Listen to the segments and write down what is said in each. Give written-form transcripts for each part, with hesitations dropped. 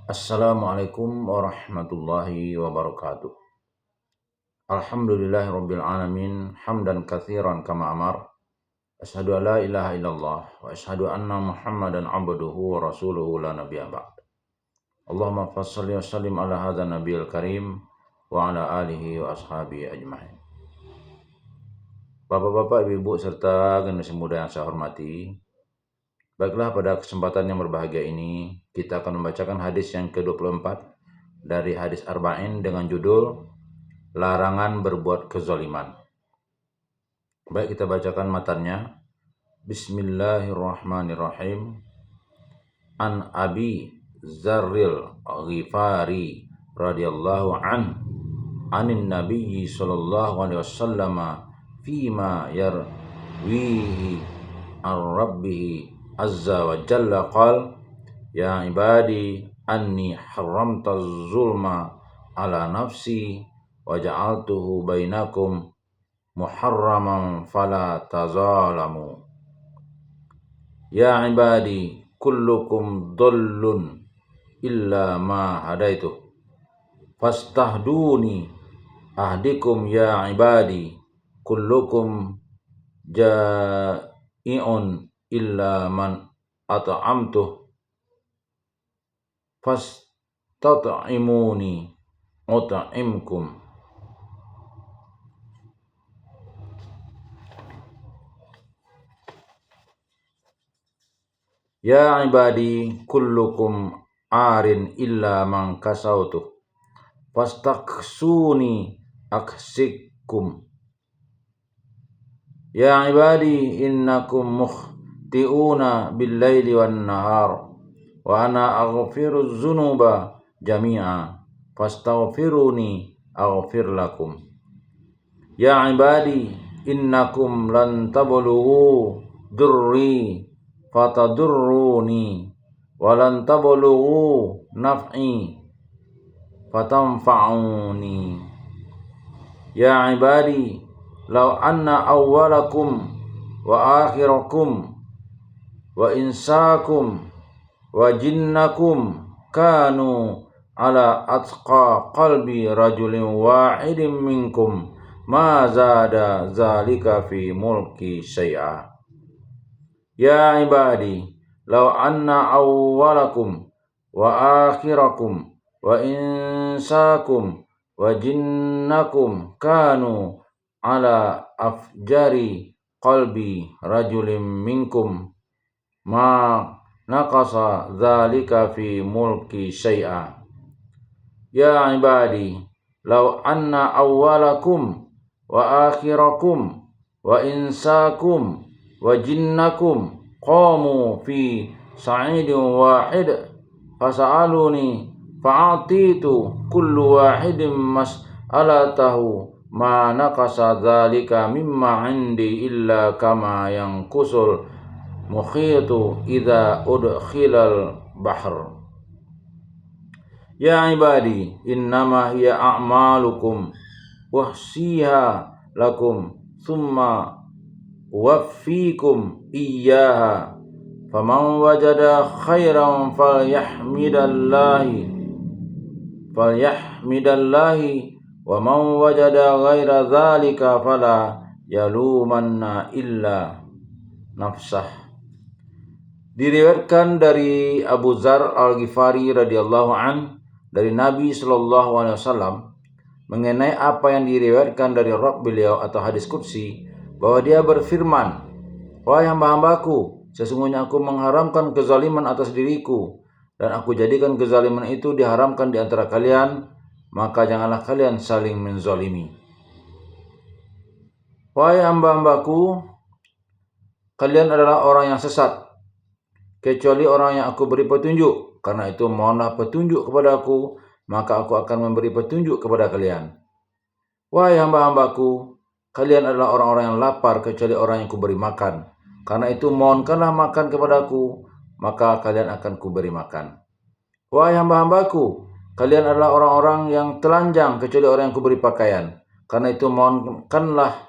Assalamualaikum warahmatullahi wabarakatuh. Alhamdulillahirabbil alamin hamdan katsiran kama amar. Asyhadu an la ilaha illallah wa asyhadu anna Muhammadan abduhu wa rasuluhu la nabiyya ba'd. Allahumma shalli wa sallim ala hadzal nabiyil karim wa ala alihi wa ashabihi ajmain. Bapak-bapak, ibu-ibu serta generasi muda yang saya hormati, baiklah, pada kesempatan yang berbahagia ini kita akan membacakan hadis yang ke-24 dari hadis Arba'in dengan judul Larangan berbuat kezaliman. Baik, kita bacakan matannya. Bismillahirrahmanirrahim. An Abi Dzarril Ghifari radhiyallahu anin Nabiyyi sallallahu alaihi wasallam fima yarwihi ar-rabbih azza wa jalla qala ya ibadi anni haramta zulma ala nafsi wa ja'altuhu bainakum muharraman fala tazalamu. Ya ibadi kullukum dhallun illa ma hadaitu fastahduni ahdikum. Ya ibadi kullukum ja'i'un illa man at'amtuh fastat'imuni ut'imkum. Ya ibadi kullukum arin illa man kasautu fastaksuni aksikum. Ya ibadi innakum mukhti'una bil-laili wan-nahar wa ana aghfiru dzunuba jami'a fastaghfiruni aghfir lakum. Ya ibadi innakum lan tablughu durri fatadurruni walan tablughu naf'i fatanfa'uni. Ya ibadi law anna awwalakum wa akhirakum wa insakum wa jinnakum kanu ala atqa qalbi rajulin wahidin minkum ma zada zalika fi mulki syai'a. Ya ibadi law anna awwalakum wa akhirakum wa insakum wa jinnakum kanu ala afjari qalbi rajulin minkum ma naqasa dzalika fi mulki syai'a. Ya ibadi law anna awwalakum wa akhirakum wa insakum wa jinnakum qamu fi sa'idin wahid fasa'aluni fa'atitu kullu wahidin mas'alatahu ma naqasa dzalika mimma 'indi illa kama yanqusul mukhitu idza udkhilal bahr. Ya ibadi innama hiya a'malukum wahsiha lakum thumma waffikum iyyaha faman wajada khairan falyahmidallahi wa man wajada ghaira dzalika fala yalumanna illa nafsah. Diriwayatkan dari Abu Dzar Al-Ghifari radhiyallahu dari Nabi sallallahu alaihi wasallam mengenai apa yang diriwayatkan dari Rabb beliau atau hadis qudsi, bahwa dia berfirman, wahai hamba-hambaku, sesungguhnya aku mengharamkan kezaliman atas diriku dan aku jadikan kezaliman itu diharamkan di antara kalian, maka janganlah kalian saling menzalimi. Wahai hamba-hambaku, kalian adalah orang yang sesat kecuali orang yang aku beri petunjuk. Karena itu mohonlah petunjuk kepada aku, maka aku akan memberi petunjuk kepada kalian. Wahai hamba-hambaku, kalian adalah orang-orang yang lapar kecuali orang yang kuberi makan. Karena itu mohonkanlah makan kepadaku, maka kalian akan kuberi makan. Wahai hamba-hambaku, kalian adalah orang-orang yang telanjang kecuali orang yang kuberi pakaian. Karena itu mohonlah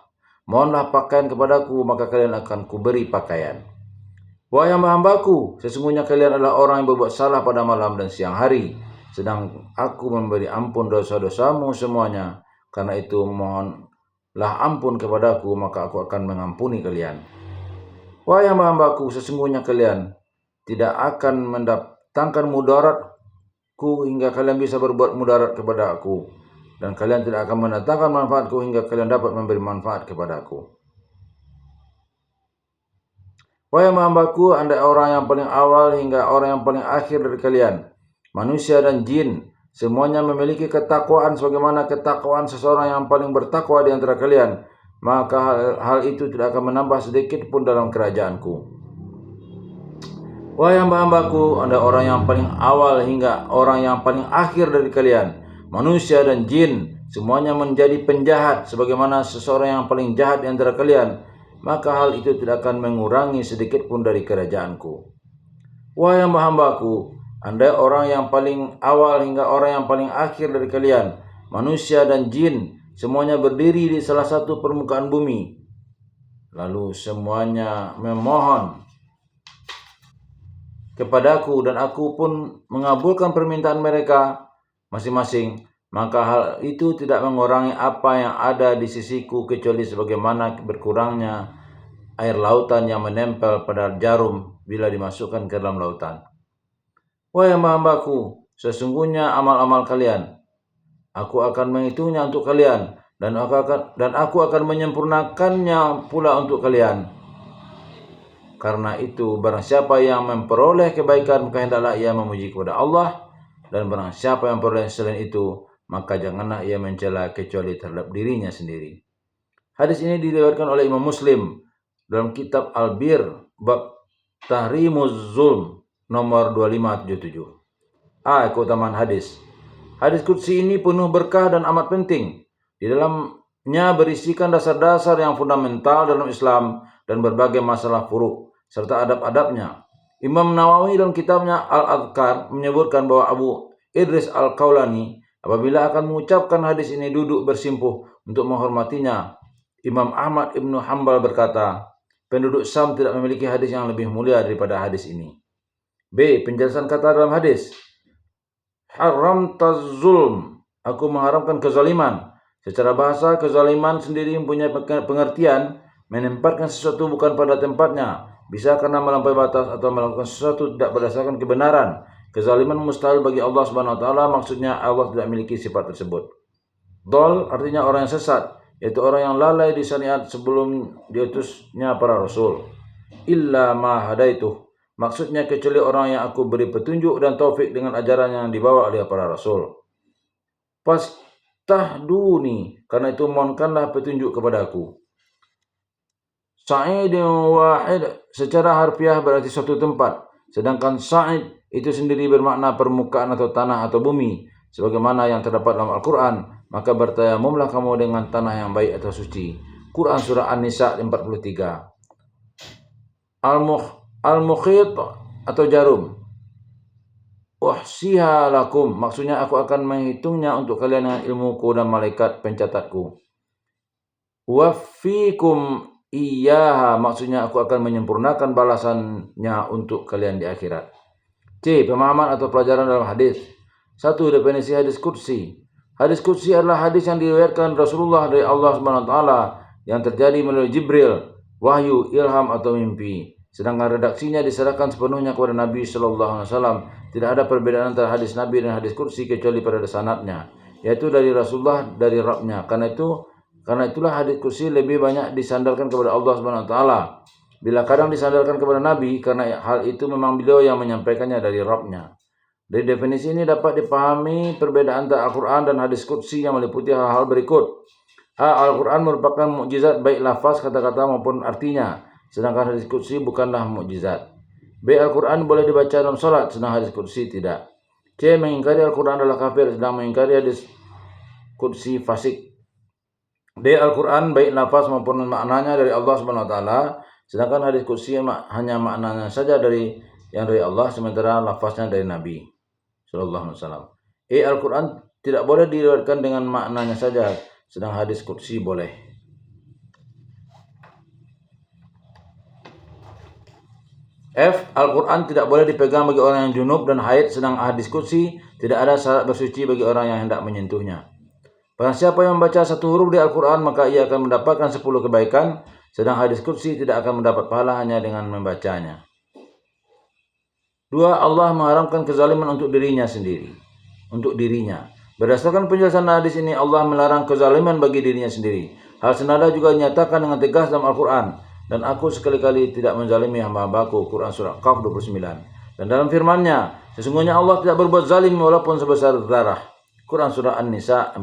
pakaian kepadaku, maka kalian akan kuberi pakaian. Wahai hamba-hambaku, sesungguhnya kalian adalah orang yang berbuat salah pada malam dan siang hari. sedang aku memberi ampun dosa-dosamu semuanya. Karena itu mohonlah ampun kepadaku, maka aku akan mengampuni kalian. Wahai hamba-hambaku, sesungguhnya kalian tidak akan mendatangkan mudaratku hingga kalian bisa berbuat mudarat kepada aku, dan kalian tidak akan mendatangkan manfaatku hingga kalian dapat memberi manfaat kepada aku. Wahai hamba-hambaku, andai orang yang paling awal hingga orang yang paling akhir dari kalian, manusia dan jin, semuanya memiliki ketakwaan sebagaimana ketakwaan seseorang yang paling bertakwa di antara kalian, maka hal itu tidak akan menambah sedikit pun dalam kerajaanku. Wahai hamba-hambaku, andai orang yang paling awal hingga orang yang paling akhir dari kalian, manusia dan jin, semuanya menjadi penjahat sebagaimana seseorang yang paling jahat di antara kalian, maka hal itu tidak akan mengurangi sedikit pun dari kerajaanku. Wahai hamba-hambaku, andai orang yang paling awal hingga orang yang paling akhir dari kalian, manusia dan jin, semuanya berdiri di salah satu permukaan bumi, lalu semuanya memohon kepadaku dan aku pun mengabulkan permintaan mereka masing-masing, maka hal itu tidak mengurangi apa yang ada di sisiku kecuali sebagaimana berkurangnya air lautan yang menempel pada jarum bila dimasukkan ke dalam lautan. Wahai hamba-hambaku, sesungguhnya amal-amal kalian aku akan menghitungnya untuk kalian, dan aku akan menyempurnakannya pula untuk kalian. Karena itu, barang siapa yang memperoleh kebaikan, maka hendaklah ia memuji kepada Allah, dan barang siapa yang memperoleh selain itu, maka janganlah ia mencela kecuali terhadap dirinya sendiri. Hadis ini diriwayatkan oleh Imam Muslim dalam kitab Al-Bir bab Tahrimuz Zulm nomor 2577. Keutamaan hadis. Hadis qudsi ini penuh berkah dan amat penting. Di dalamnya berisikan dasar-dasar yang fundamental dalam Islam dan berbagai masalah furuk serta adab-adabnya. Imam Nawawi dalam kitabnya Al-Adhkar menyebutkan bahwa Abu Idris Al-Kaulani apabila akan mengucapkan hadis ini duduk bersimpuh untuk menghormatinya. Imam Ahmad Ibnu Hanbal berkata, penduduk Syam tidak memiliki hadis yang lebih mulia daripada hadis ini. B. Penjelasan kata dalam hadis. Haramtaz zulm, aku mengharamkan kezaliman. Secara bahasa, kezaliman sendiri mempunyai pengertian menempatkan sesuatu bukan pada tempatnya, bisa karena melampaui batas atau melakukan sesuatu tidak berdasarkan kebenaran. Kezaliman mustahil bagi Allah Subhanahu wa taala, maksudnya Allah tidak memiliki sifat tersebut. Dol artinya orang yang sesat, yaitu orang yang lalai di syariat sebelum diutusnya para rasul. Illa ma hadaituh, maksudnya kecuali orang yang aku beri petunjuk dan taufik dengan ajaran yang dibawa oleh para rasul. Fastahduni, karena itu mohonkanlah petunjuk kepadaku. Sa'id wahid secara harfiah berarti suatu tempat, sedangkan sa'id itu sendiri bermakna permukaan atau tanah atau bumi, sebagaimana yang terdapat dalam Al-Quran. Maka bertayamumlah kamu dengan tanah yang baik atau suci. Quran surah An-Nisa 43. Al-mukhit atau jarum. Uhsiha lakum, maksudnya aku akan menghitungnya untuk kalian dengan ilmuku dan malaikat pencatatku. Wafikum iyaha, maksudnya aku akan menyempurnakan balasannya untuk kalian di akhirat. C. Pemahaman atau pelajaran dalam hadis. 1. Definisi hadis qudsi. Hadis qudsi adalah hadis yang diriwayatkan Rasulullah dari Allah Subhanahu wa taala yang terjadi melalui Jibril, wahyu, ilham atau mimpi. Sedangkan redaksinya diserahkan sepenuhnya kepada Nabi sallallahu alaihi wasallam. Tidak ada perbedaan antara hadis Nabi dan hadis qudsi kecuali pada sanadnya, yaitu dari Rasulullah dari Rabb-nya. Karena itulah hadis qudsi lebih banyak disandarkan kepada Allah Subhanahu wa taala. Bila kadang disandarkan kepada Nabi, karena hal itu memang beliau yang menyampaikannya dari Rabb-nya. Dari definisi ini dapat dipahami perbedaan antara Al-Quran dan hadis qudsi yang meliputi hal-hal berikut. A. Al-Quran merupakan mukjizat baik lafaz, kata-kata maupun artinya, sedangkan hadis qudsi bukanlah mukjizat. B. Al-Quran boleh dibaca dalam salat, sedangkan hadis qudsi tidak. C. Mengingkari Al-Quran adalah kafir, sedang mengingkari hadis qudsi fasik. D. Al-Quran baik lafaz maupun maknanya dari Allah Subhanahu wa taala, sedangkan hadis qudsi hanya maknanya saja dari Allah, sementara lafaznya dari Nabi sallallahu alaihi wasallam. Al-Quran tidak boleh diriwayatkan dengan maknanya saja, sedang hadis qudsi boleh. F. Al-Quran tidak boleh dipegang bagi orang yang junub dan haid, sedang hadis qudsi tidak ada syarat bersuci bagi orang yang hendak menyentuhnya. Barang siapa yang membaca satu huruf di Al-Quran, maka ia akan mendapatkan 10 kebaikan, sedang hadis qudsi tidak akan mendapat pahala hanya dengan membacanya. 2. Allah mengharamkan kezaliman untuk dirinya sendiri. Untuk dirinya. Berdasarkan penjelasan hadis ini, Allah melarang kezaliman bagi dirinya sendiri. Hal senada juga dinyatakan dengan tegas dalam Al-Quran. Dan aku sekali-kali tidak menzalimi hamba-hambaku. Quran Surah Qaf 29. Dan dalam firman-Nya, sesungguhnya Allah tidak berbuat zalim walaupun sebesar darah. Quran Surah An-Nisa 40.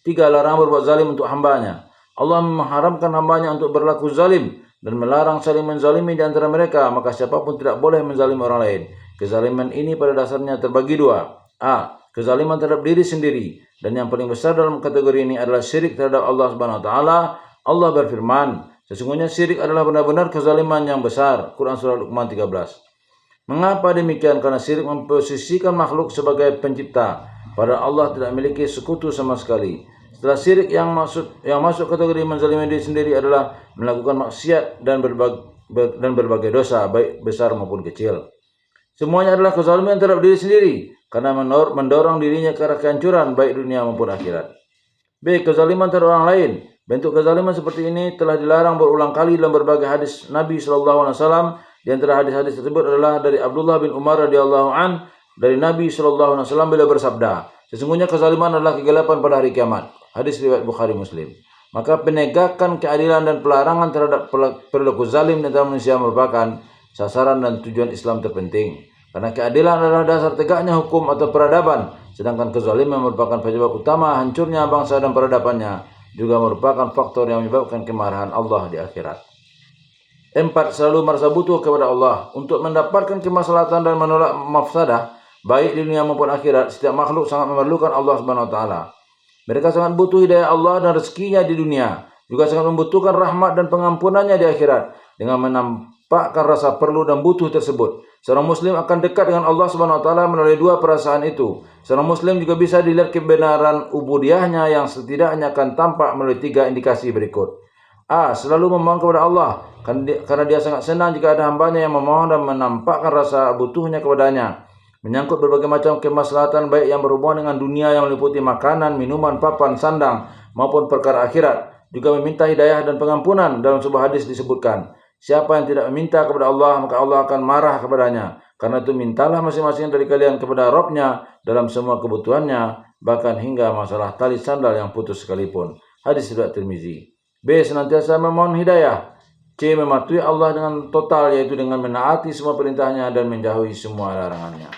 3. Larangan berbuat zalim untuk hambanya. Allah mengharamkan hambanya untuk berlaku zalim dan melarang saling menzalimi di antara mereka, maka siapapun tidak boleh menzalimi orang lain. Kezaliman ini pada dasarnya terbagi dua. A. Kezaliman terhadap diri sendiri, dan yang paling besar dalam kategori ini adalah syirik terhadap Allah Subhanahu wa taala. Allah berfirman, sesungguhnya syirik adalah benar-benar kezaliman yang besar. Quran Surah Luqman 13. Mengapa demikian? Karena syirik memposisikan makhluk sebagai pencipta, padahal Allah tidak memiliki sekutu sama sekali. Setelah syirik yang masuk kategori menzalimi diri sendiri adalah melakukan maksiat dan berbagai dosa, baik besar maupun kecil. Semuanya adalah kezaliman terhadap diri sendiri, karena mendorong dirinya ke arah kehancuran, baik dunia maupun akhirat. B. Kezaliman terhadap orang lain. Bentuk kezaliman seperti ini telah dilarang berulang kali dalam berbagai hadis Nabi SAW. Di antara hadis-hadis tersebut adalah dari Abdullah bin Umar radhiyallahu an, dari Nabi SAW beliau bersabda, sesungguhnya kezaliman adalah kegelapan pada hari kiamat. Hadis riwayat Bukhari Muslim. Maka penegakan keadilan dan pelarangan terhadap perilaku zalim di antara manusia merupakan sasaran dan tujuan Islam terpenting. Karena keadilan adalah dasar tegaknya hukum atau peradaban, sedangkan kezaliman merupakan penyebab utama hancurnya bangsa dan peradabannya, juga merupakan faktor yang menyebabkan kemarahan Allah di akhirat. 4. Selalu merasa butuh kepada Allah. Untuk mendapatkan kemaslahatan dan menolak mafsadah, baik di dunia maupun akhirat, setiap makhluk sangat memerlukan Allah Subhanahu wa taala. Mereka sangat butuh hidayah Allah dan rezekinya di dunia, juga sangat membutuhkan rahmat dan pengampunannya di akhirat. Dengan menampakkan rasa perlu dan butuh tersebut, seorang muslim akan dekat dengan Allah Subhanahu wa taala melalui dua perasaan itu. Seorang muslim juga bisa dilihat kebenaran ubudiyahnya yang setidaknya akan tampak melalui 3 indikasi berikut. A. Selalu memohon kepada Allah, karena dia sangat senang jika ada hambanya yang memohon dan menampakkan rasa butuhnya kepadanya, menyangkut berbagai macam kemaslahatan baik yang berhubungan dengan dunia yang meliputi makanan, minuman, papan, sandang, maupun perkara akhirat. Juga meminta hidayah dan pengampunan. Dalam sebuah hadis disebutkan, siapa yang tidak meminta kepada Allah, maka Allah akan marah kepadanya. Karena itu mintalah masing-masing dari kalian kepada Rabb-Nya dalam semua kebutuhannya, bahkan hingga masalah tali sandal yang putus sekalipun. Hadis riwayat Tirmizi. B. Senantiasa memohon hidayah. C. Mematuhi Allah dengan total, yaitu dengan menaati semua perintahnya dan menjauhi semua larangannya.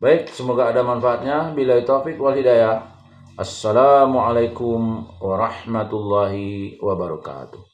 Baik, semoga ada manfaatnya. Billahi taufik wal hidayah. Assalamualaikum warahmatullahi wabarakatuh.